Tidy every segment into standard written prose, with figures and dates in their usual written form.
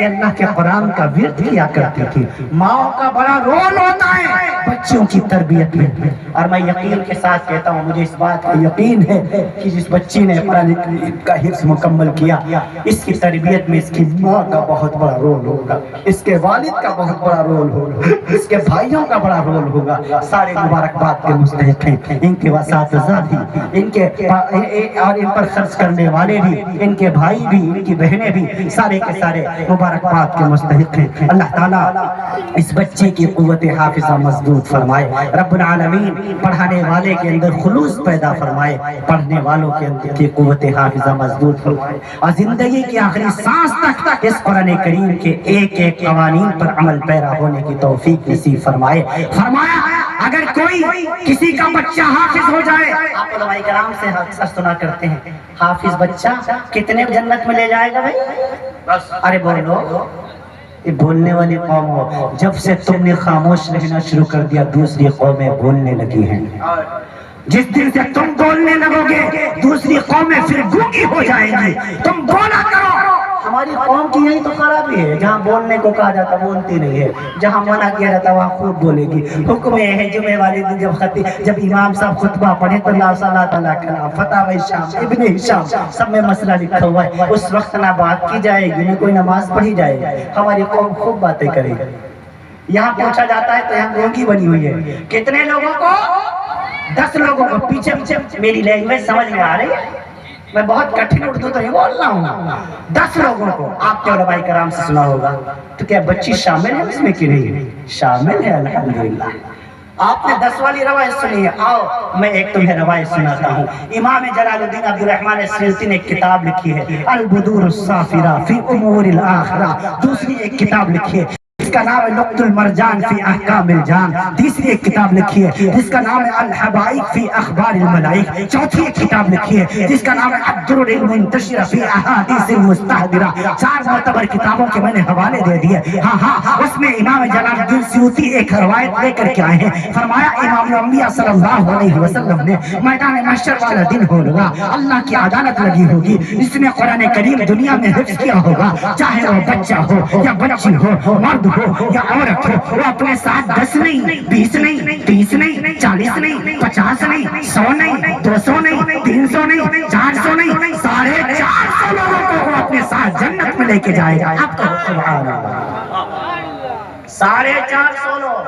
یہ اللہ کے قرآن کا ورد کیا کرتی تھی۔ ماں کا بڑا رول ہوتا ہے بچوں کی تربیت میں، اور میں یقین کے ساتھ کہتا ہوں، مجھے اس بات کا یقین ہے کہ جس بچی نے قرآن کریم کا حفظ مکمل کیا، اس کی تربیت میں اس کی ماں کا بہت بڑا رول ہوگا، اس کے والد کا بہت بڑا رول ہوگا، اس کے بھائیوں کا بڑا رول ہوگا۔ سارے مبارکباد کے مستحق ہیں، ان کے اساتذہ بھی، ان کے اور ان پر خرچ کرنے والے بھی، ان کے بھائی بھی، ان کی بہنیں بھی، سارے کے سارے مبارکباد کے مستحق ہیں۔ اللہ تعالیٰ اس بچے کی قوت حافظہ مضبوط فرمائے، رب العالمین پڑھانے والے کے اندر خلوص پیدا فرمائے، پڑھنے والوں کے اندر کی قوت حافظہ مضبوط فرمائے، اور زندگی کی آخری سانس تک اس قرآن کریم کے ایک ایک قوانین پر عمل پیرا ہونے کی توفیق نصیب فرمائے۔ فرمایا اگر کوئی کسی کا بچہ حافظ ہو جائے، آپ علماء کرام سے اکثر سنا کرتے ہیں، حافظ بچہ کتنے جنت میں لے جائے گا بھائی؟ ارے بولو، یہ بولنے والی قوم ہو، جب سے تم نے خاموش رہنا شروع کر دیا دوسری قومیں بولنے لگی ہیں۔ جس دن سے تم بولنے لگو گے دوسری قومیں پھر گونگی ہو جائیں گی۔ تم بولا کرو۔ ہماری قوم کی یہی تو خرابی ہے، جہاں بولنے کو کہا جاتا بولتی نہیں ہے، جہاں منع کیا جاتا وہاں خوب بولے گی۔ حکم یہ ہے جمعے والے دن جب امام صاحب خطبہ پڑھے تو لا صلاۃ تعالیٰ کلام فتح ہشام ابن ہشام سب میں مسئلہ لکھا ہوا ہے، اس وقت نہ بات کی جائے گی نہ کوئی نماز پڑھی جائے گی، ہماری قوم خوب باتیں کرے گی۔ یہاں پوچھا جاتا ہے تو یہاں گونگی بنی ہوئی ہے۔ کتنے لوگوں کو؟ 10 لوگوں کو۔ پیچھے میری لینگویج سمجھ میں آ رہی ہے، میں بہت کٹھن اردو تو نہیں بول رہا ہوں۔ 10 لوگوں کو آپ کے علماء کرام سے سنا ہوگا، تو کیا بچی شامل ہے اس میں کہ نہیں؟ شامل ہے الحمدللہ۔ آپ نے 10 والی روایت سنی ہے، آؤ میں ایک تمہیں روایت سناتا ہوں۔ امام جلال الدین عبد الرحمن السیوطی نے ایک کتاب لکھی ہے البدور الصافرہ فی امور الاخرہ، دوسری ایک کتاب لکھی ہے جس کا نام ہے لقط المرجان فی احکام الجان، تیسری ایک کتاب لکھی ہے جس کا نام ہے الحبائق فی اخبار الملائک، چوتھی ایک کتاب لکھی ہے جس کا نام ہے الدرر المنتشرہ فی احادیث المستحضرہ۔ 4 معتبر کتابوں کے میں نے حوالے دے دیے۔ ہاں اس میں امام جلال الدین سیوطی ایک روایت لے کر کے آئے ہیں۔ فرمایا امام الانبیاء صلی اللہ علیہ وسلم نے میدان محشر والا دن ہوگا، اللہ کی عدالت لگی ہوگی، جس نے قرآن کریم دنیا میں حفظ کیا ہوگا، چاہے وہ بچہ ہو یا بچی ہو، مرد ہو یا عورت ہو، وہ اپنے ساتھ 10 نہیں، 20 نہیں، 30 نہیں، 40 نہیں، 50 نہیں، 100 نہیں، 200 نہیں، 300 نہیں، 400 نہیں، 450 لوگوں کو وہ اپنے ساتھ جنت میں لے کے جائے گا۔ اب تو سبحان اللہ، 450 لوگ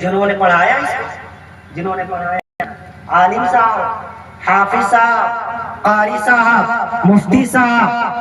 جنہوں نے پڑھایا، جنہوں نے پڑھایا، عالم صاحب، حافظ صاحب، قاری صاحب، مفتی صاحب،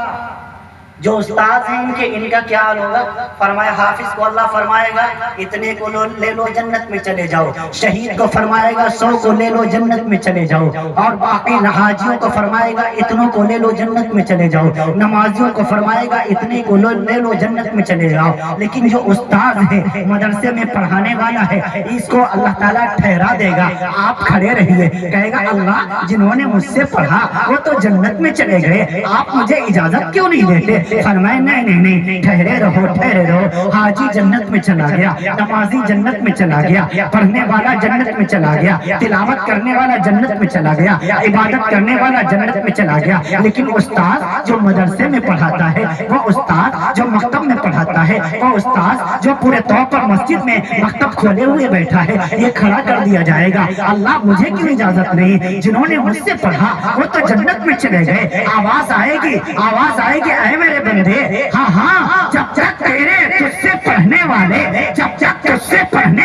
جو استاد ہیں ان کا کیا حال ہوگا؟ فرمایا حافظ کو اللہ فرمائے گا اتنے کو لے لو جنت میں چلے جاؤ، شہید کو فرمائے گا 100 کو لے لو جنت میں چلے جاؤ، اور باقی حاجیوں کو فرمائے گا اتنوں کو لے لو جنت میں چلے جاؤ، نمازیوں کو فرمائے گا اتنے کو لے لو جنت میں چلے جاؤ۔ لیکن جو استاد ہے، مدرسے میں پڑھانے والا ہے، اس کو اللہ تعالیٰ ٹھہرا دے گا، آپ کھڑے رہیے، کہے گا اللہ جنہوں نے مجھ سے پڑھا وہ تو جنت میں چلے گئے، آپ مجھے اجازت کیوں نہیں دیتے؟ فرمائے نہیں، ٹھہرے رہو، حاجی جنت میں چلا گیا، نمازی جنت میں چلا گیا، پڑھنے والا جنت میں چلا گیا، تلاوت کرنے والا جنت میں چلا گیا، عبادت کرنے والا جنت میں چلا گیا، لیکن استاد جو مدرسے میں پڑھاتا ہے، وہ استاد جو مکتب میں پڑھاتا ہے، وہ استاد جو پورے طور پر مسجد میں مکتب کھولے ہوئے بیٹھا ہے، یہ کھڑا کر دیا جائے گا، اللہ مجھے کیوں اجازت نہیں؟ جنہوں نے مجھ سے پڑھا وہ تو جنت میں چلے گئے۔ آواز آئے گی، اے میرے بندے، ہاں جب تک تیرے تجھ سے پڑھنے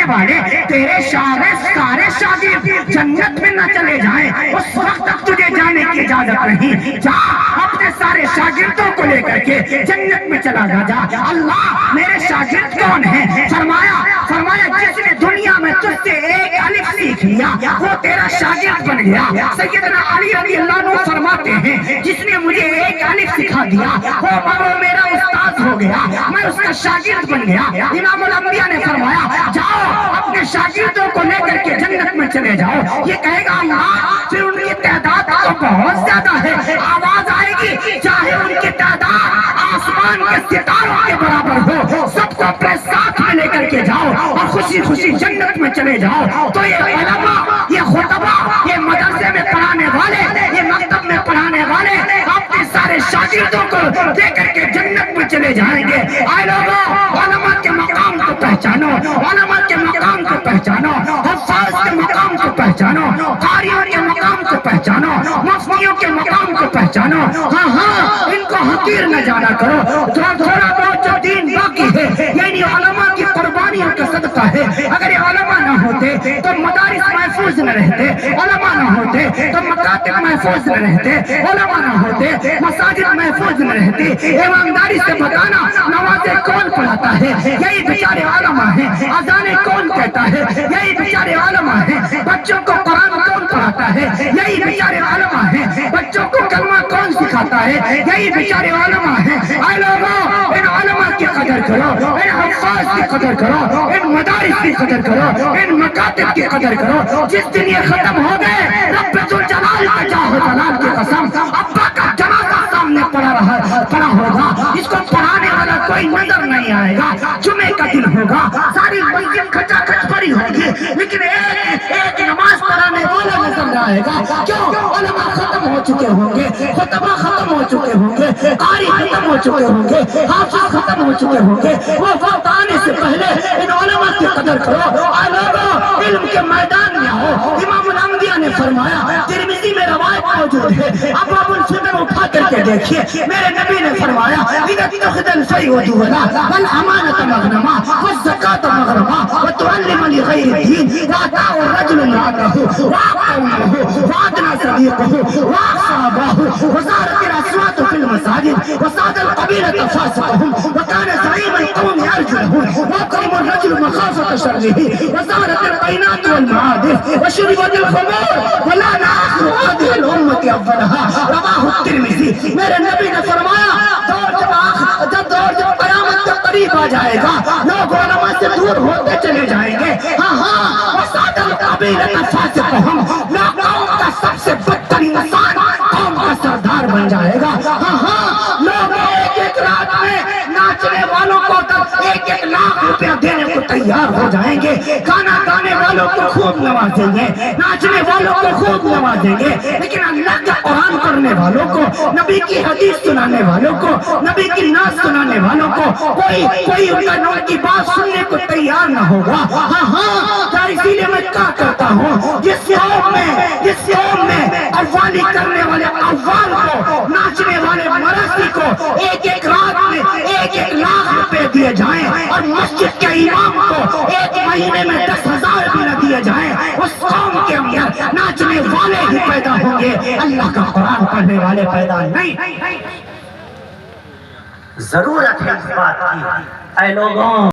والے تیرے سارے شاگرد جنت میں نہ چلے جائیں، اس وقت تک تجھے جانے کی اجازت نہیں، جا اپنے سارے شاگردوں کو لے کر کے جنت میں چلا جا۔ اللہ میرے شاگرد کون ہیں؟ فرمایا جس نے دنیا میں تجھ سے ایک الف سیکھ لیا وہ تیرا شاگرد بن گیا۔ سیدنا علی رضی اللہ عنہ فرماتے ہیں جس نے مجھے ایک الف سکھا دیا وہ میرا استاد ہو گیا، میں اس کا شاگرد بن گیا۔ امام الانبیاء نے فرمایا جاؤ اپنے شاگردوں کو لے کر کے جنت میں چلے جاؤ۔ یہ کہے گا اللہ پھر ان کی تعداد تو بہت زیادہ ہے، آواز آئے گی چاہے ان کی تعداد آسمان کے ستاروں کے برابر ہو، سب کو اپنے ساتھ میں لے کر کے جاؤ اور خوشی خوشی جنت میں چلے جاؤ۔ تو یہ علماء، یہ خطبہ، یہ مدرسے میں پڑھانے والے، یہ مکتب میں پڑھانے والے اپنے سارے سارے شاگردوں کو دے کر کے جنت میں چلے جائیں گے۔ اے لوگوں، علماء کے مقام کو پہچانو، علماء کے مقام کو پہچانو، حفاظ کے مقام کو پہچانو، قاریوں کے مقام کو پہچانو، مفتیوں کے مقام کو پہچانو۔ ہاں ہاں، ان کو حقیر نہ جانا کرو۔ تھوڑا بہت جو دین باقی ہے یعنی علماء کی قربانیوں کا صدقہ ہے۔ اگر یہ علماء نہ ہوتے تو مدارس محفوظ نہ رہتے، علماء نہ ہوتے تو مکاتب محفوظ نہ رہتے، علماء نہ ہوتے مساجد محفوظ نہ رہتی۔ ایمانداری سے بتانا نمازیں کون پڑھاتا ہے؟ یہی بیچارے علماء ہیں۔ اذانیں کون کہتا ہے؟ یہی بیچارے علماء ہیں۔ بچوں کو قرآن کون پڑھاتا ہے؟ یہی بیچارے علماء ہیں۔ بچوں کو کلمہ کون سکھاتا ہے؟ یہی بیچارے علماء ہیں۔ اے لوگوں، ان علماء کی قدر کرو، ان حفاظ کی قدر کرو، ان مدارس کی قدر کرو، ان مکاتب کی قدر کرو۔ جس دن یہ ختم ہو گئے، رب ذوالجلال کا جاہ و جلال کی قسم، ابا کا جنازہ سامنے پڑا ہوگا، اس کو پڑھانے والا کوئی نظر نہیں آئے گا۔ جمعے کا دن ہوگا، ساری مسجد کھچا کھچ پڑی ہوگی، لیکن ایک نماز پڑھانے والا نظر نہ آئے گا۔ کیوں؟ علماء ختم ہو چکے ہوں گے، خطبہ ختم ہو چکے ہوں گے، قاری ختم ہو چکے ہوں گے، حافظ ختم ہو چکے ہوں گے۔ وہ وقت آنے سے پہلے ان علماء کی قدر کرو۔ اے لوگوں، علم کے میدان میں آؤ۔ امام الانبیاء نے فرمایا، ترمذی میں روایت موجود ہے، ابواب الفتن اٹھا کر کے دیکھیے، میرے نبی نے فرمایا، اذا اتخذ الفیء دولہ والامانۃ مغنما والزکاۃ مغرما وتعلم لغیر الدین واتاہ الرجل امرأته وعقله وادنى صديقه واصابه وزارت الاصوات في المساجد وصاد القبيلة فاسقهم وكان زعيم القوم ارجلهم واكرم الرجل مخافة شره وزارت القينات والمعادف وشربت الخمور ولا ناخر هذه الأمة أولها رواه الترمذی۔ میرے نبی نے فرمایا، جب قیامت کے قریب آ جائے گا، لوگ علماء سے دور ہوتے چلے جائیں گے۔ ہاں ہاں، وصاد القبیلۃ فاسقهم، قوم کا سب سے بدتر انسان قوم کا سردار بن جائے گا۔ ہاں ہاں، لوگ ایک ایک رات میں ناچنے والوں کو ایک ایک لاکھ روپیہ دینے کو تیار ہو جائیں گے، گانا گانے والوں کو خوب نوازیں گے، ناچنے والوں کو خوب نوازیں گے، لیکن اللہ کا قرآن پڑھنے والوں کو، نبی کی حدیث سنانے والوں کو، نبی کی نعت سنانے والوں کو کوئی ان کی بات سننے کو تیار نہ ہوگا۔ ہاں ہاں، اسی لیے میں کیا کرتا ہوں، جس قوم میں قوالی کرنے والے قوال کو، ناچنے والے مرثی کو ایک ایک رات میں ایک ایک لاکھ روپے دیے جائیں اور مسجد کے امام کو ایک مہینے میں 10,000 بھی نہ دیے جائیں، اس قوم کے اندر ناچنے والے ہی پیدا ہوں گے، اللہ کا قرآن پڑھنے والے پیدا نہیں۔ ضرورت ہے اس بات کی۔ اے لوگوں،